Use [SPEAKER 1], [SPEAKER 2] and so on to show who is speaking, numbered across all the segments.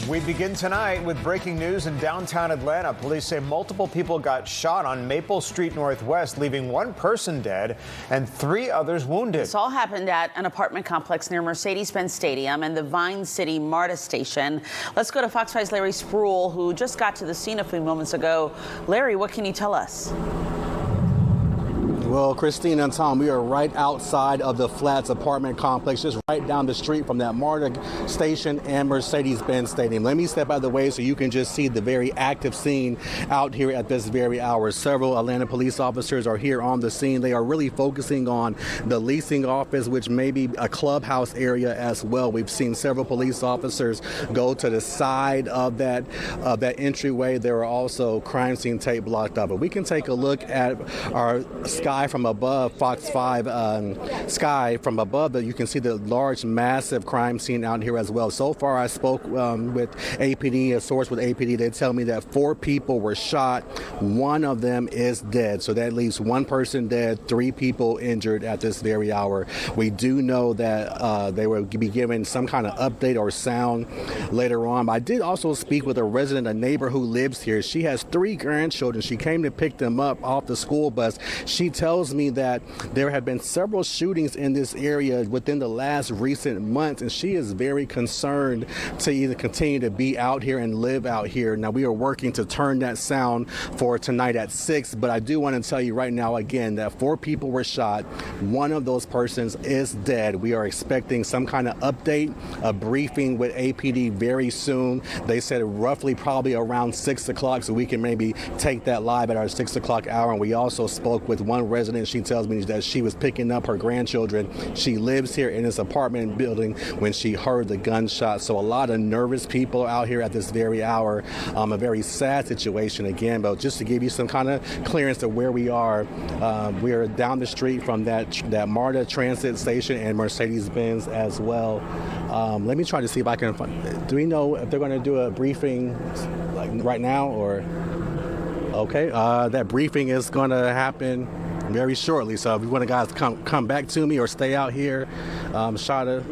[SPEAKER 1] We begin tonight with breaking news in downtown Atlanta. Police say multiple people got shot on Maple Street Northwest, leaving one person dead and 3 others wounded.
[SPEAKER 2] This all happened at an apartment complex near Mercedes-Benz Stadium and the Vine City MARTA station. Let's go to Fox 5's Larry Spruill, who just got to the scene a few moments ago. Larry, what can you tell us?
[SPEAKER 3] Well, Christine and Tom, we are right outside of the Flats apartment complex, just right down the street from that MARTA station and Mercedes-Benz Stadium. Let me step out of the way so you can just see the very active scene out here at this very hour. Several Atlanta police officers are here on the scene. They are really focusing on the leasing office, which may be a clubhouse area as well. We've seen several police officers go to the side of that entryway. There are also crime scene tape blocked up. But we can take a look at our sky from above, Fox 5 sky from above, that you can see the large, massive crime scene out here as well. So far, I spoke with APD, a source with APD. They tell me that 4 people were shot. 1 of them is dead. So that leaves 1 person dead, 3 people injured at this very hour. We do know that they will be given some kind of update or sound later on. I did also speak with a resident, a neighbor who lives here. She has 3 grandchildren. She came to pick them up off the school bus. She tells me that there have been several shootings in this area within the last recent months, and she is very concerned to either continue to be out here and live out here. Now, we are working to turn that sound for tonight at 6, but I do want to tell you right now again that 4 people were shot. 1 of those persons is dead. We are expecting some kind of update, a briefing with APD very soon. They said roughly probably around 6 o'clock, so we can maybe take that live at our 6 o'clock hour. And we also spoke with one resident. She tells me that she was picking up her grandchildren. She lives here in this apartment building when she heard the gunshot. So a lot of nervous people out here at this very hour. A very sad situation again, but just to give you some kind of clearance of where we are down the street from that MARTA transit station and Mercedes-Benz as well. Let me try to see if I can find. Do we know if they're going to do a briefing like right now or? Okay, that briefing is going to happen very shortly. So if you want to guys come back to me or stay out here, Shada,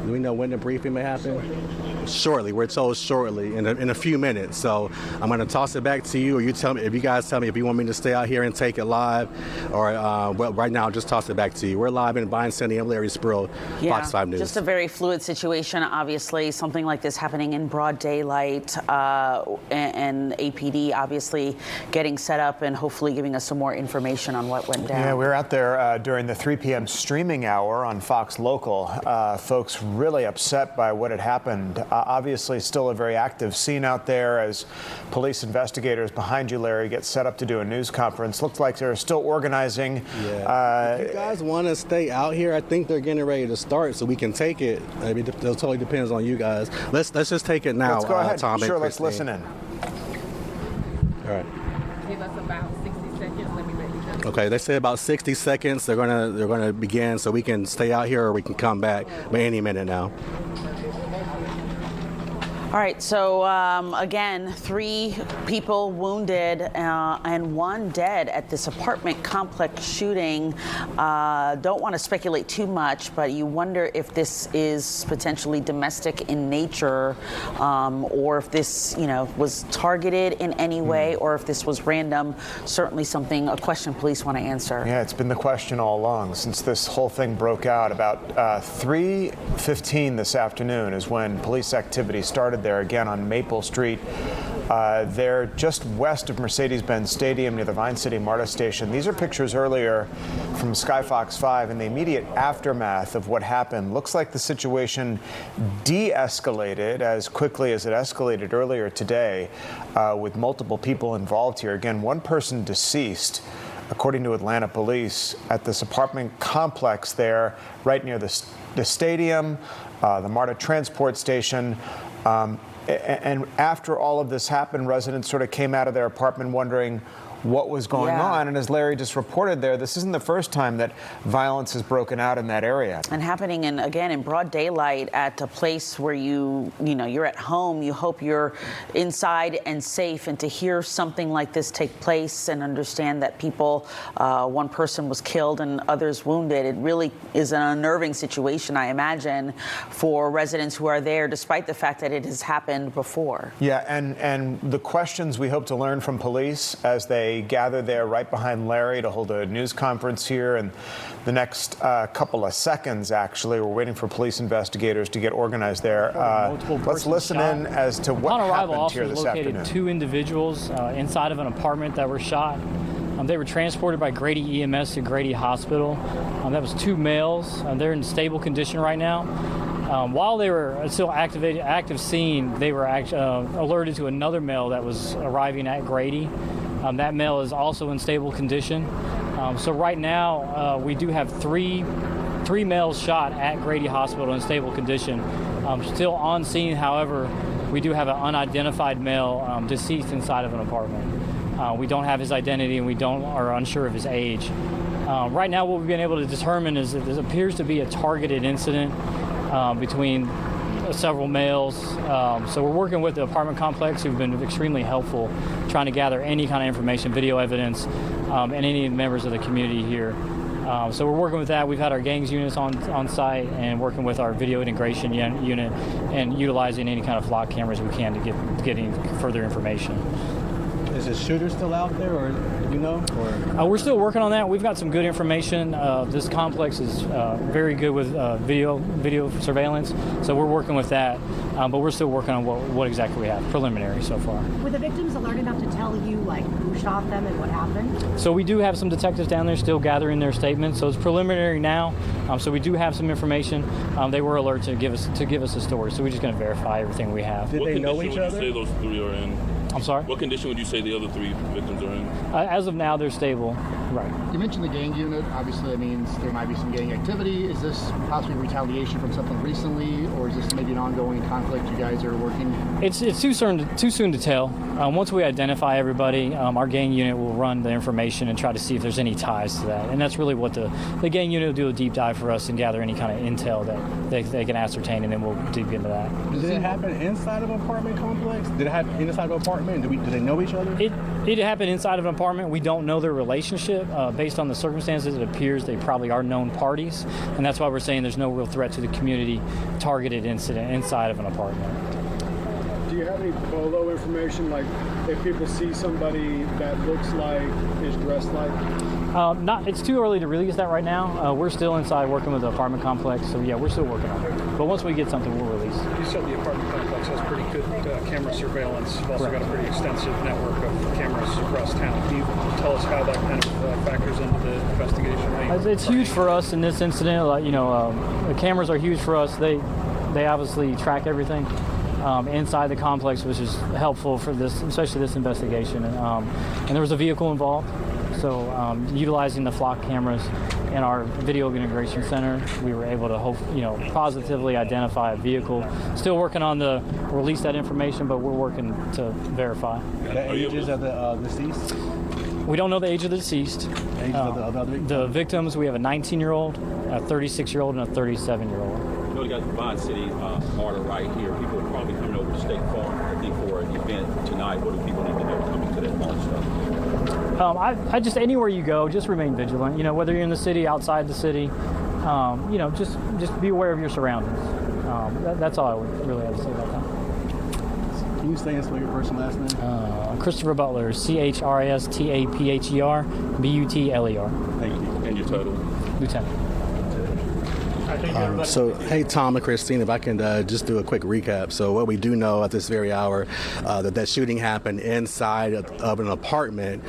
[SPEAKER 3] do we know when the briefing may happen? Shortly, we're told shortly in a few minutes. So I'm going to toss it back to you, or you tell me if you guys tell me if you want me to stay out here and take it live, or well, right now I'll just toss it back to you. We're live in Vine City. I'm Larry Spruill, Fox 5 News.
[SPEAKER 2] Just a very fluid situation. Obviously, something like this happening in broad daylight, and APD obviously getting set up and hopefully giving us some more information on what went down.
[SPEAKER 1] Yeah, we were out there during the 3 p.m. streaming hour on Fox Local. Folks really upset by what had happened. Obviously, still a very active scene out there as police investigators behind you, Larry, get set up to do a news conference. Looks like they're still organizing.
[SPEAKER 3] Yeah. If you guys want to stay out here, I think they're getting ready to start, so we can take it. I mean, it totally depends on you guys. Let's just take it now.
[SPEAKER 1] Let's go ahead.
[SPEAKER 3] Tom,
[SPEAKER 1] sure, let's listen in.
[SPEAKER 3] All right.
[SPEAKER 4] Give us about 60 seconds. Let me let you know.
[SPEAKER 3] Okay, they say about 60 seconds. They're gonna begin, so we can stay out here or we can come back any minute now.
[SPEAKER 2] All right, so again, 3 people wounded and 1 dead at this apartment complex shooting. Don't want to speculate too much, but you wonder if this is potentially domestic in nature, or if this, was targeted in any way, or if this was random. Certainly a question police want to answer.
[SPEAKER 1] Yeah, it's been the question all along since this whole thing broke out. About 3:15 this afternoon is when police activity started there again on Maple Street. They're just west of Mercedes-Benz Stadium near the Vine City MARTA station. These are pictures earlier from Sky Fox 5 in the immediate aftermath of what happened. Looks like the situation de-escalated as quickly as it escalated earlier today, with multiple people involved here. Again, 1 person deceased, according to Atlanta police, at this apartment complex there right near the stadium, the MARTA transport station. And after all of this happened, residents sort of came out of their apartment wondering what was going
[SPEAKER 2] Yeah.
[SPEAKER 1] on. And as Larry just reported there, this isn't the first time that violence has broken out in that area.
[SPEAKER 2] And happening in broad daylight at a place where you're at home, you hope you're inside and safe, and to hear something like this take place and understand that one person was killed and others wounded, it really is an unnerving situation, I imagine, for residents who are there, despite the fact that it has happened before.
[SPEAKER 1] Yeah, and the questions we hope to learn from police as they gather there right behind Larry to hold a news conference here in the next couple of seconds, actually. We're waiting for police investigators to get organized there. Let's listen in as to what happened here this afternoon.
[SPEAKER 5] Located 2 individuals inside of an apartment that were shot. They were transported by Grady EMS to Grady Hospital. That was 2 males. They're in stable condition right now. While they were still active scene, they were alerted to another male that was arriving at Grady. That male is also in stable condition. So right now, we do have three males shot at Grady Hospital in stable condition. Still on scene, however, we do have an unidentified male deceased inside of an apartment. We don't have his identity, and we are unsure of his age. Right now, what we've been able to determine is that this appears to be a targeted incident between several males. So we're working with the apartment complex, who've been extremely helpful trying to gather any kind of information, video evidence, and any members of the community here. So we're working with that. We've had our gangs units on site and working with our video integration unit and utilizing any kind of flock cameras we can to get any further information.
[SPEAKER 3] Is the shooter still out there, or you know? Or?
[SPEAKER 5] We're still working on that. We've got some good information. This complex is very good with video surveillance, so we're working with that. But we're still working on what exactly we have, preliminary so far.
[SPEAKER 6] Were the victims alert enough to tell you who shot them and what happened?
[SPEAKER 5] So we do have some detectives down there still gathering their statements. So it's preliminary now. So we do have some information. They were alert to give us a story. So we're just going to verify everything we have.
[SPEAKER 3] Did they know each other?
[SPEAKER 7] What condition would you say those 3 are in?
[SPEAKER 5] I'm sorry?
[SPEAKER 7] What condition would you say the other 3 victims are in?
[SPEAKER 5] As of now, they're stable. Right.
[SPEAKER 8] You mentioned the gang unit. Obviously, that means there might be some gang activity. Is this possibly retaliation from something recently, or is this maybe an ongoing conflict you guys are working?
[SPEAKER 5] It's too soon to tell. Once we identify everybody, our gang unit will run the information and try to see if there's any ties to that. And that's really what the gang unit will do, a deep dive for us and gather any kind of intel that they can ascertain, and then we'll dig into that.
[SPEAKER 3] Did it happen inside of an apartment complex? Did it happen inside of an apartment? Do they know each other?
[SPEAKER 5] It happened inside of an apartment. We don't know their relationship. Based on the circumstances, it appears they probably are known parties, and that's why we're saying there's no real threat to the community. Targeted incident inside of an apartment.
[SPEAKER 9] Do you have any photo information, like if people see somebody that looks like, is dressed like?
[SPEAKER 5] It's too early to release that right now. We're still inside working with the apartment complex, so yeah, we're still working on it. But once we get something, we'll release.
[SPEAKER 9] You said the apartment complex has pretty good camera surveillance. You've also got a pretty extensive network of cameras across town. Can you tell us how that kind of factors into the investigation?
[SPEAKER 5] It's huge for us in this incident. The cameras are huge for us. They obviously track everything inside the complex, which is helpful for this, especially this investigation. And there was a vehicle involved. So utilizing the flock cameras in our video integration center, we were able to positively identify a vehicle. Still working on the release that information, but we're working to verify.
[SPEAKER 3] The ages of the deceased?
[SPEAKER 5] We don't know the age of the deceased.
[SPEAKER 3] Ages of the other victims?
[SPEAKER 5] The victims, we have a 19-year-old, a 36-year-old, and a 37-year-old.
[SPEAKER 10] You know, we got the Vine City order right here. People are probably coming over to State Farm, I think, for an event tonight. What do people need to know coming to that march stuff?
[SPEAKER 5] I just, anywhere you go, just remain vigilant. Whether you're in the city, outside the city, just be aware of your surroundings. That's all I would really have to say about that.
[SPEAKER 3] Can you say and spell your first and last name?
[SPEAKER 5] Christopher Butler, CHRISTAPHER BUTLER.
[SPEAKER 3] Thank you.
[SPEAKER 7] And your title?
[SPEAKER 5] Lieutenant.
[SPEAKER 3] So, hey, Tom and Christine, if I can just do a quick recap. So what we do know at this very hour, that shooting happened inside of an apartment.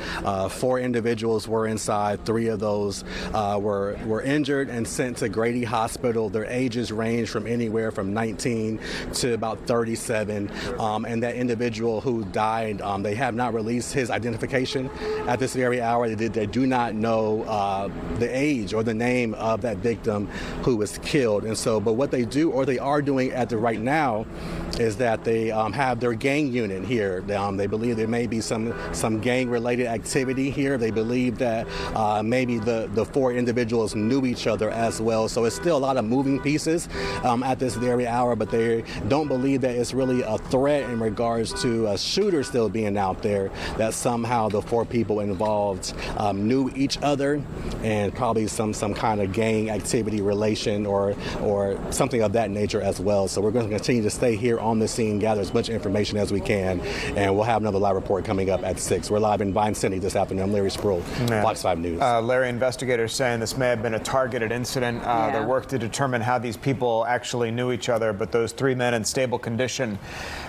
[SPEAKER 3] 4 individuals were inside. 3 of those were injured and sent to Grady Hospital. Their ages range from anywhere from 19 to about 37. And that individual who died, they have not released his identification at this very hour. They do not know the age or the name of that victim who was killed. And so, but what they do, or they are doing at the right now, is that they have their gang unit here. They believe there may be some gang-related activity here. They believe that maybe the four individuals knew each other as well. So it's still a lot of moving pieces at this very hour, but they don't believe that it's really a threat in regards to a shooter still being out there, that somehow the four people involved knew each other and probably some kind of gang activity relation or something of that nature as well. So we're going to continue to stay here on the scene, gather as much information as we can, and we'll have another live report coming up at 6. We're live in Vine City this afternoon. I'm Larry Sproul, Fox 5 News.
[SPEAKER 1] Larry, investigators saying this may have been a targeted incident. They worked to determine how these people actually knew each other, but those 3 men in stable condition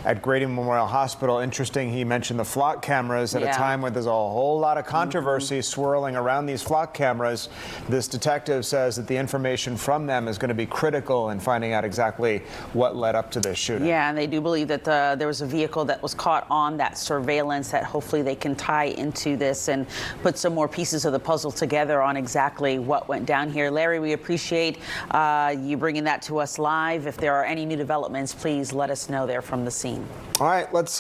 [SPEAKER 1] at Grady Memorial Hospital. Interesting, he mentioned the flock cameras at a time where there's a whole lot of controversy swirling around these flock cameras. This detective says that the information from them is going to be critical in finding out exactly what led up to this shooting.
[SPEAKER 2] Yeah, and they do believe that there was a vehicle that was caught on that surveillance that hopefully they can tie into this and put some more pieces of the puzzle together on exactly what went down here. Larry, we appreciate you bringing that to us live. If there are any new developments, please let us know there from the scene.
[SPEAKER 1] All right, let's